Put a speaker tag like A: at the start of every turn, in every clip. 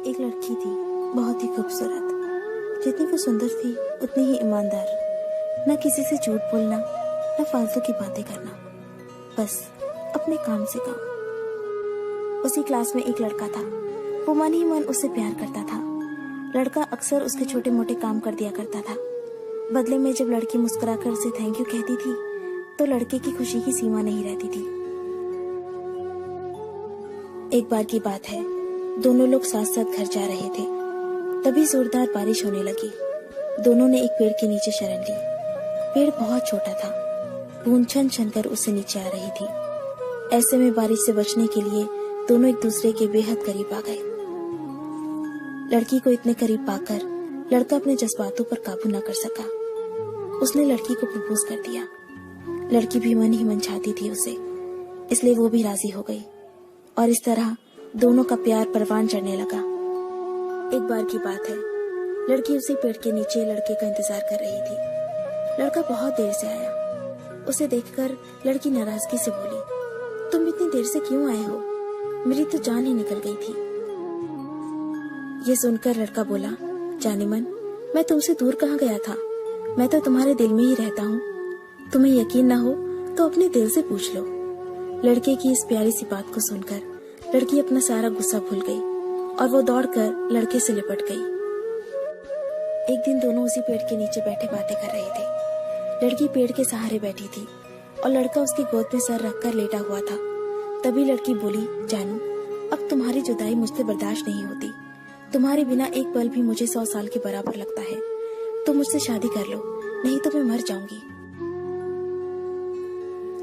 A: एक लड़की थी, बहुत ही खूबसूरत। जितनी वो सुंदर थी उतनी ही ईमानदार। न किसी से झूठ बोलना, न फालतू की बातें करना, बस अपने काम से काम। उसी क्लास में एक लड़का था। वो मन ही मन उससे प्यार करता था। लड़का अक्सर उसके छोटे मोटे काम कर दिया करता था। बदले में जब लड़की मुस्कुराकर उसे थैंक यू कहती थी तो लड़के की खुशी की सीमा नहीं रहती थी। एक बार की बात है, दोनों लोग साथ साथ घर जा रहे थे। तभी जोरदार बारिश होने लगी। दोनों ने एक पेड़ के नीचे शरण ली। पेड़ बहुत छोटा था, बूंद छन छन कर उससे नीचे आ रही थी। ऐसे में बारिश से बचने के लिए दोनों एक दूसरे के बेहद करीब आ गए। लड़की को इतने करीब पाकर लड़का अपने जज्बातों पर काबू न कर सका। उसने लड़की को प्रपोज कर दिया। लड़की भी मन ही मन चाहती थी उसे, इसलिए वो भी राजी हो गई और इस तरह दोनों का प्यार परवान चढ़ने लगा। एक बार की बात है, लड़की उसी पेड़ के नीचे लड़के का इंतजार कर रही थी। लड़का बहुत देर से आया। उसे देखकर लड़की नाराजगी से बोली, तुम इतनी देर से क्यों आए हो? मेरी तो जान ही निकल गई थी। ये सुनकर लड़का बोला, जाने मन, मैं तुमसे दूर कहाँ गया था? मैं तो तुम्हारे दिल में ही रहता हूँ। तुम्हें यकीन ना हो तो अपने दिल से पूछ लो। लड़के की इस प्यारी सी बात को सुनकर लड़की अपना सारा गुस्सा भूल गई और वो दौड़कर लड़के से लिपट गई। एक दिन दोनों उसी पेड़ के नीचे बैठे बातें कर रहे थे। लड़की पेड़ के सहारे बैठी थी और लड़का उसकी गोद में सर रखकर लेटा हुआ था। तभी लड़की बोली, जानू, अब तुम्हारी जुदाई मुझसे बर्दाश्त नहीं होती। तुम्हारे बिना एक पल भी मुझे 100 साल के बराबर लगता है। तुम मुझसे शादी कर लो, नहीं तो मैं मर जाऊंगी।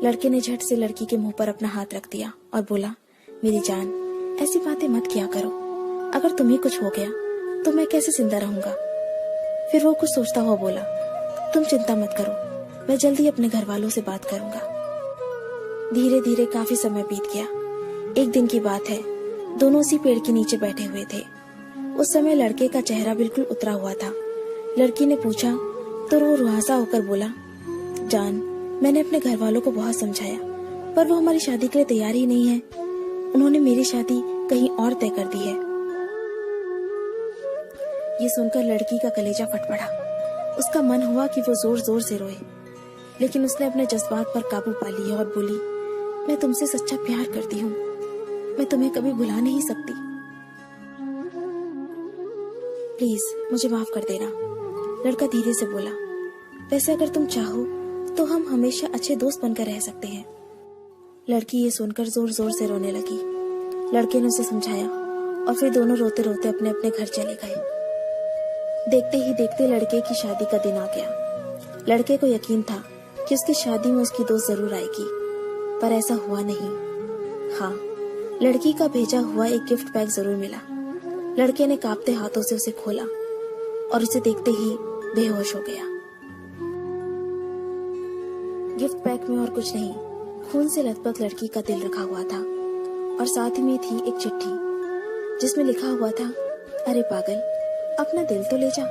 A: लड़के ने झट से लड़की के मुंह पर अपना हाथ रख दिया और बोला, मेरी जान, ऐसी बातें मत किया करो। अगर तुम्हें कुछ हो गया तो मैं कैसे जिंदा रहूंगा? फिर वो कुछ सोचता हुआ बोला, तुम चिंता मत करो, मैं जल्दी अपने घर वालों से बात करूंगा। धीरे धीरे काफी समय बीत गया। एक दिन की बात है, दोनों उसी पेड़ के नीचे बैठे हुए थे। उस समय लड़के का चेहरा बिल्कुल उतरा हुआ था। लड़की ने पूछा तो वो रुआसा होकर बोला, जान, मैंने अपने घर वालों को बहुत समझाया, पर वो हमारी शादी के लिए तैयार ही नहीं है। उन्होंने मेरी शादी कहीं और तय कर दी है। ये सुनकर लड़की का कलेजा फट पड़ा। उसका मन हुआ कि वो जोर जोर से रोए, लेकिन उसने अपने जज्बात पर काबू पा लिया और बोली, मैं तुमसे सच्चा प्यार करती हूँ। मैं तुम्हें कभी भुला नहीं सकती। प्लीज मुझे माफ कर देना। लड़का धीरे से बोला, वैसे अगर तुम चाहो तो हम हमेशा अच्छे दोस्त बनकर रह सकते हैं। लड़की ये सुनकर जोर जोर से रोने लगी। लड़के ने उसे समझाया और फिर दोनों रोते रोते अपने अपने घर चले गए। देखते ही देखते लड़के की शादी का दिन आ गया। लड़के को यकीन था कि उसकी शादी में उसकी दोस्त जरूर आएगी, पर ऐसा हुआ नहीं। हाँ, लड़की का भेजा हुआ एक गिफ्ट पैक जरूर मिला। लड़के ने कांपते हाथों से उसे खोला और उसे देखते ही बेहोश हो गया। गिफ्ट पैक में और कुछ नहीं, खून से लथपथ लड़की का दिल रखा हुआ था और साथ में थी एक चिट्ठी जिसमें लिखा हुआ था, अरे पागल, अपना दिल तो ले जा,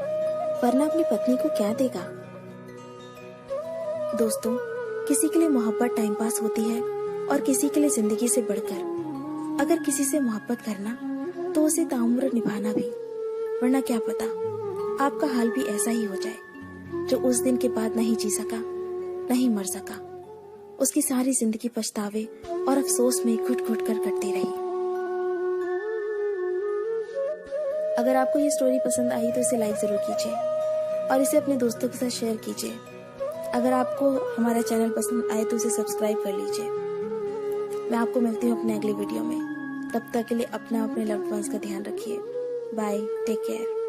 A: वरना अपनी पत्नी को क्या देगा। दोस्तों, किसी के लिए मोहब्बत टाइम पास होती है और किसी के लिए जिंदगी से बढ़कर। अगर किसी से मोहब्बत करना तो उसे ताउम्र निभाना भी, वरना क्या पता आपका हाल भी ऐसा ही हो जाए। जो उस दिन के बाद नहीं जी सका, नहीं मर सका, उसकी सारी जिंदगी पछतावे और अफसोस में घुट घुट कर कटती रही। अगर आपको ये स्टोरी पसंद आई तो इसे लाइक जरूर कीजिए और इसे अपने दोस्तों के साथ शेयर कीजिए। अगर आपको हमारा चैनल पसंद आए तो इसे सब्सक्राइब कर लीजिए। मैं आपको मिलती हूँ अपने अगले वीडियो में। तब तक के लिए अपना अपने लव्ड वंस का ध्यान रखिए। Bye, take care.